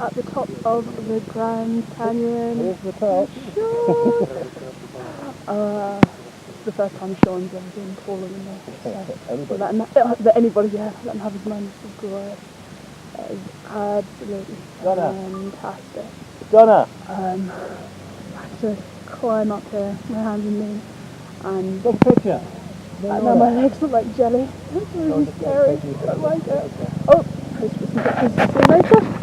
at the top of the Grand Canyon. Here's the top. Sure. It's the first time Sean's ever been taller than me. So that anybody, yeah, let him have his moment of glory. That is absolutely fantastic. Donna! I have to climb up here, my hands and knees, and Take a picture. now my legs look like jelly. It's really scary. I don't like it. Oh, post for some pictures. See you later.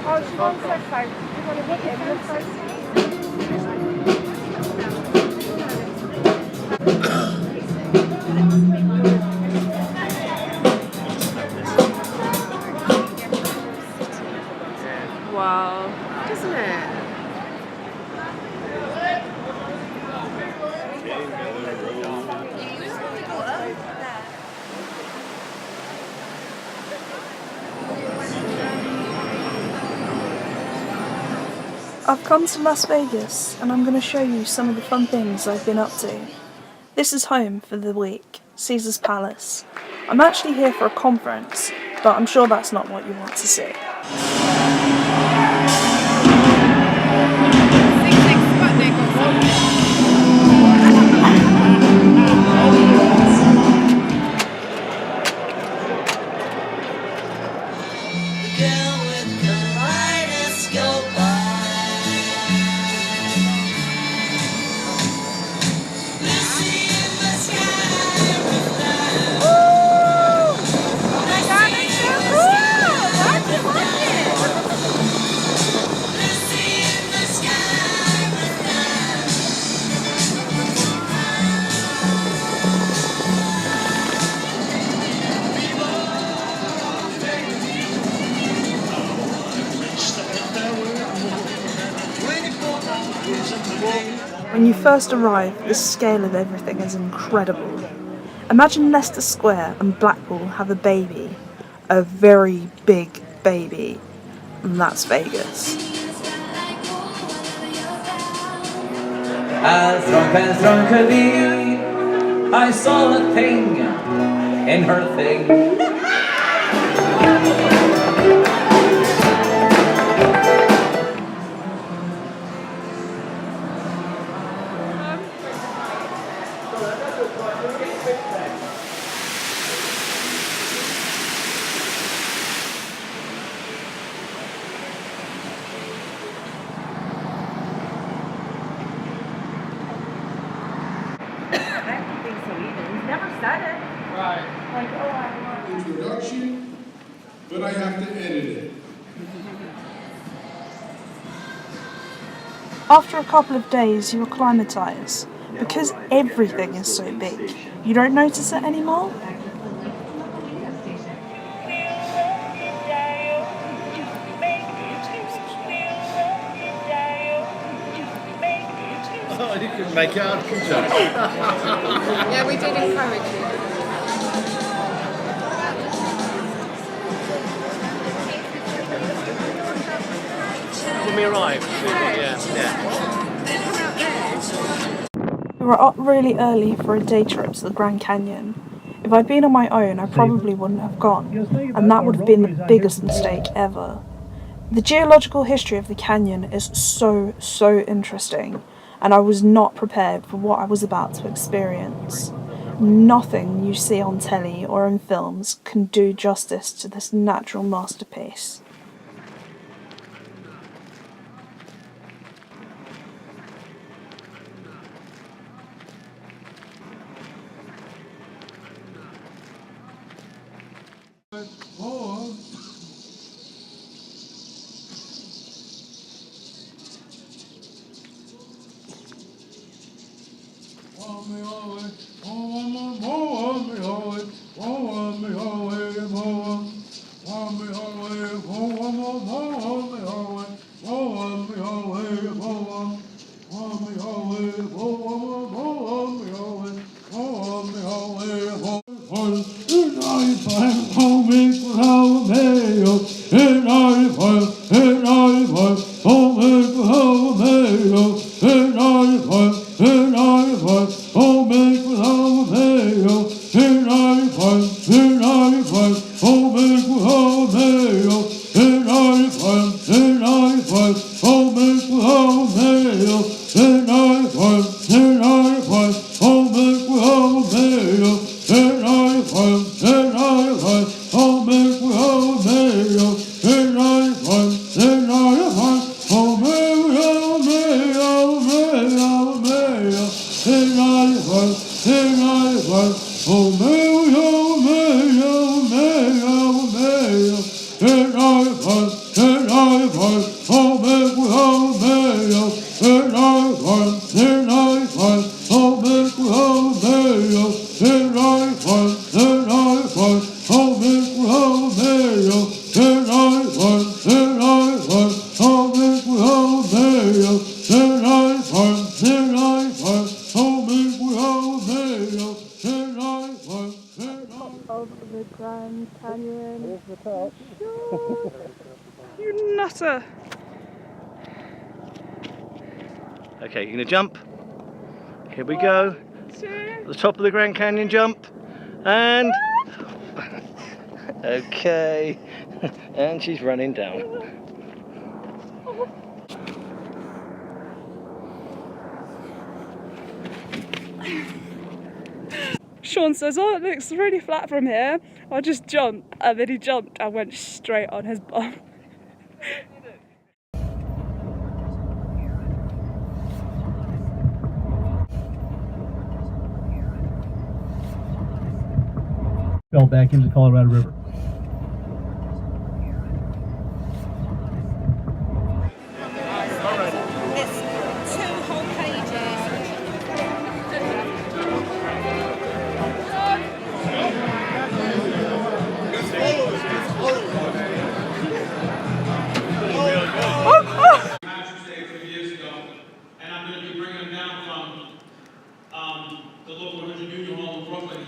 Oh, she wants that fight. You want to hit him first? Wow. Isn't it? I've come to Las Vegas and I'm going to show you some of the fun things I've been up to. This is home for the week, Caesar's Palace. I'm actually here for a conference, but I'm sure that's not what you want to see. When you first arrive, the scale of everything is incredible. Imagine Leicester Square and Blackpool have a baby, a very big baby, and that's Vegas. As drunk could be, I saw a thing in her thing. Introduction, but I have to edit it. After a couple of days, you acclimatise. Because everything is so big, you don't notice it anymore. Oh, you can make it out, couldn't you? Yeah, we did encourage you. When we arrived, We were up really early for a day trip to the Grand Canyon. If I'd been on my own, I probably wouldn't have gone, and that would have been the biggest mistake ever. The geological history of the canyon is so interesting, and I was not prepared for what I was about to experience. Nothing you see on telly or in films can do justice to this natural masterpiece. Of the Grand Canyon. You nutter! Okay, you're gonna jump. Here we go. The top of the Grand Canyon jump. And okay. And she's running down. Sean says, oh, it looks really flat from here. I'll just jump. And then he jumped and went straight on his bum. Fell back into the Colorado River. It's 2 whole pages. A few years ago, and I'm going to be bringing them down from the local 100 Union Hall in Brooklyn.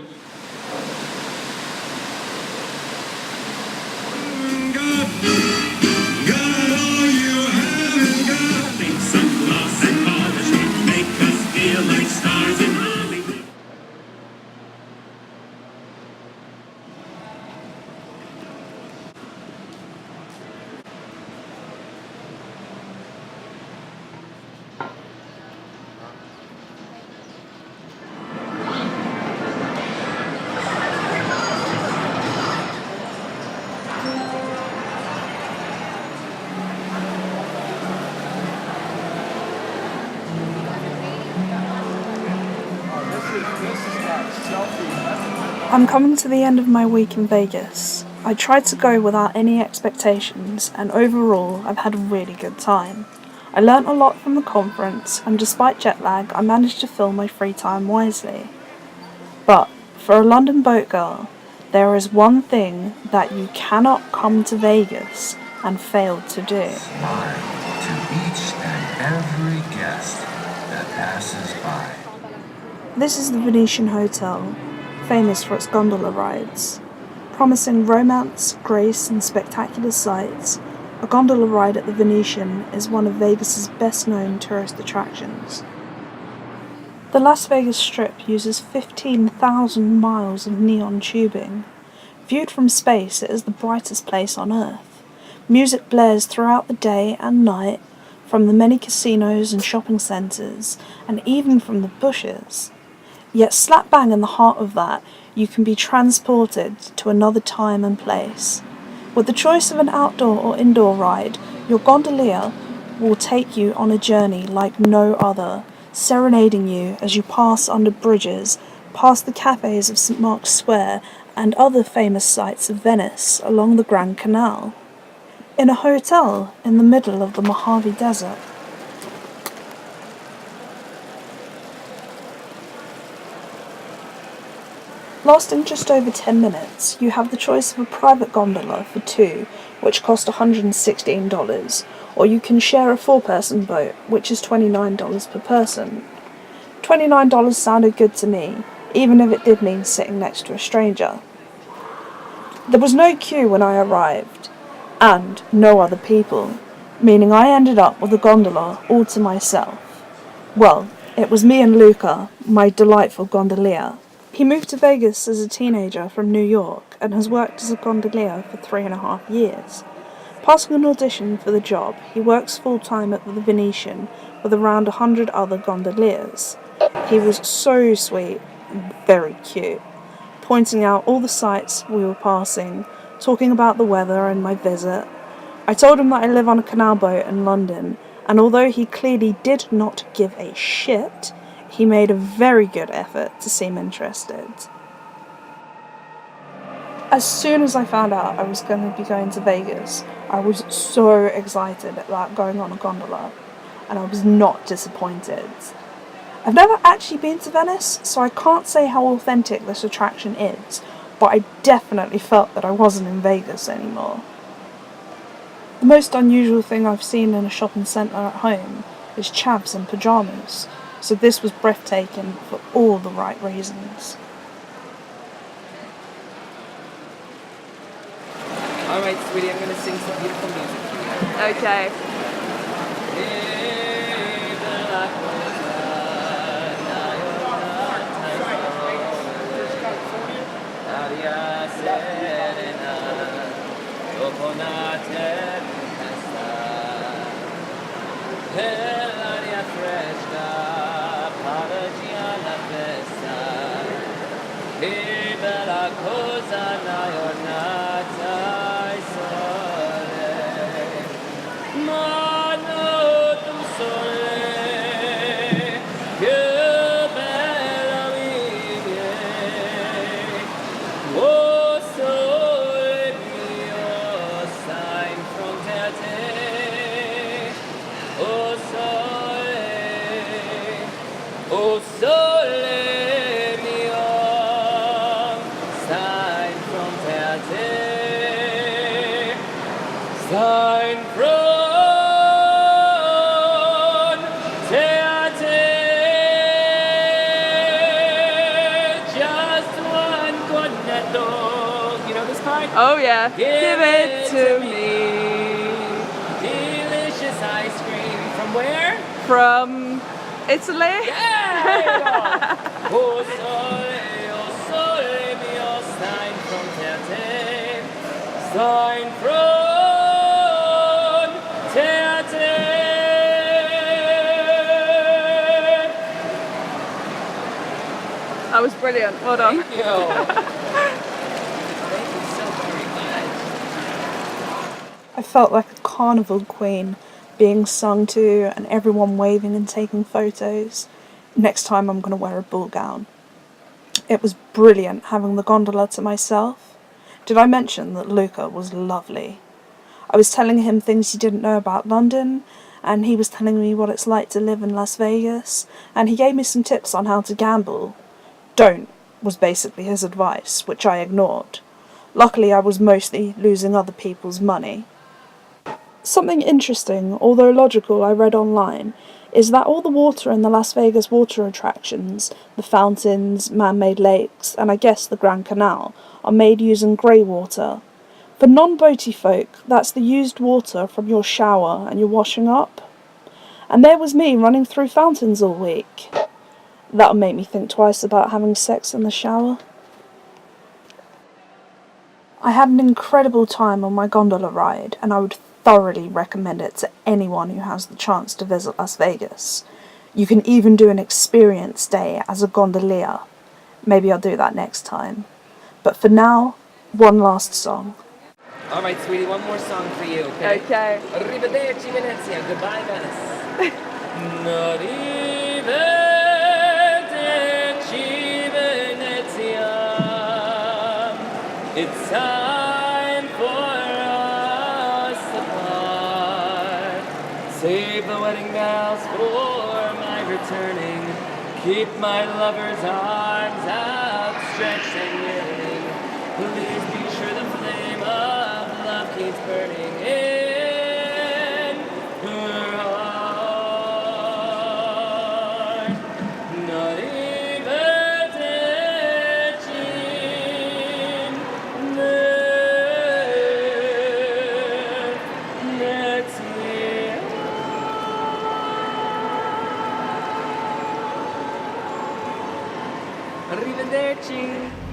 I'm coming to the end of my week in Vegas. I tried to go without any expectations, and overall I've had a really good time. I learnt a lot from the conference, and despite jet lag I managed to fill my free time wisely. But for a London boat girl, there is one thing that you cannot come to Vegas and fail to do. Smile to each and every guest that passes by. This is the Venetian Hotel, famous for its gondola rides. Promising romance, grace and spectacular sights, a gondola ride at the Venetian is one of Vegas's best-known tourist attractions. The Las Vegas Strip uses 15,000 miles of neon tubing. Viewed from space, it is the brightest place on Earth. Music blares throughout the day and night, from the many casinos and shopping centres, and even from the bushes. Yet slap bang in the heart of that, you can be transported to another time and place. With the choice of an outdoor or indoor ride, your gondolier will take you on a journey like no other, serenading you as you pass under bridges, past the cafes of St. Mark's Square and other famous sights of Venice along the Grand Canal. In a hotel in the middle of the Mojave Desert. Lasting just over 10 minutes, you have the choice of a private gondola for 2, which cost $116, or you can share a 4-person boat, which is $29 per person. $29 sounded good to me, even if it did mean sitting next to a stranger. There was no queue when I arrived, and no other people. meaning I ended up with a gondola all to myself. Well, it was me and Luca, my delightful gondolier. He moved to Vegas as a teenager from New York and has worked as a gondolier for 3.5 years. Passing an audition for the job, he works full-time at the Venetian with around 100 other gondoliers. He was so sweet and very cute, pointing out all the sights we were passing, talking about the weather and my visit. I told him that I live on a canal boat in London, and although he clearly did not give a shit, he made a very good effort to seem interested. As soon as I found out I was going to be going to Vegas, I was so excited about going on a gondola, and I was not disappointed. I've never actually been to Venice, so I can't say how authentic this attraction is, but I definitely felt that I wasn't in Vegas anymore. The most unusual thing I've seen in a shopping centre at home is chavs in pyjamas, so this was breathtaking for all the right reasons. Alright, sweetie, I'm gonna sing some beautiful music for you. Okay. Oh sole mio, sign from te, sign from te, just one cornetto. You know this part? Oh yeah. Give it to me. Delicious ice cream. From where? From Italy? Yeah! There you go. Oh sole mio, sign from te, sign from te. That was brilliant. Well done. Thank you. Thank you so very much. I felt like a carnival queen, being sung to and everyone waving and taking photos. Next time I'm going to wear a ball gown. It was brilliant having the gondola to myself. Did I mention that Luca was lovely? I was telling him things he didn't know about London, and he was telling me what it's like to live in Las Vegas, and he gave me some tips on how to gamble. Don't was basically his advice, which I ignored. Luckily I was mostly losing other people's money. Something interesting, although logical, I read online is that all the water in the Las Vegas water attractions, the fountains, man-made lakes, and I guess the Grand Canal, are made using grey water. For non-boaty folk, that's the used water from your shower and your washing up. And there was me running through fountains all week. That'll make me think twice about having sex in the shower. I had an incredible time on my gondola ride, and I would thoroughly recommend it to anyone who has the chance to visit Las Vegas. You can even do an experience day as a gondolier. Maybe I'll do that next time. But for now, one last song. Alright, sweetie, one more song for you, okay? Okay. Arrivederci Venezia, goodbye Venice. Arrivederci Venezia. It's time for us to part. Save the wedding bells for my returning. Keep my lover's arms outstretched and yearning. Please be sure the flame of love keeps burning in her heart. Not even touching. Arrivederci.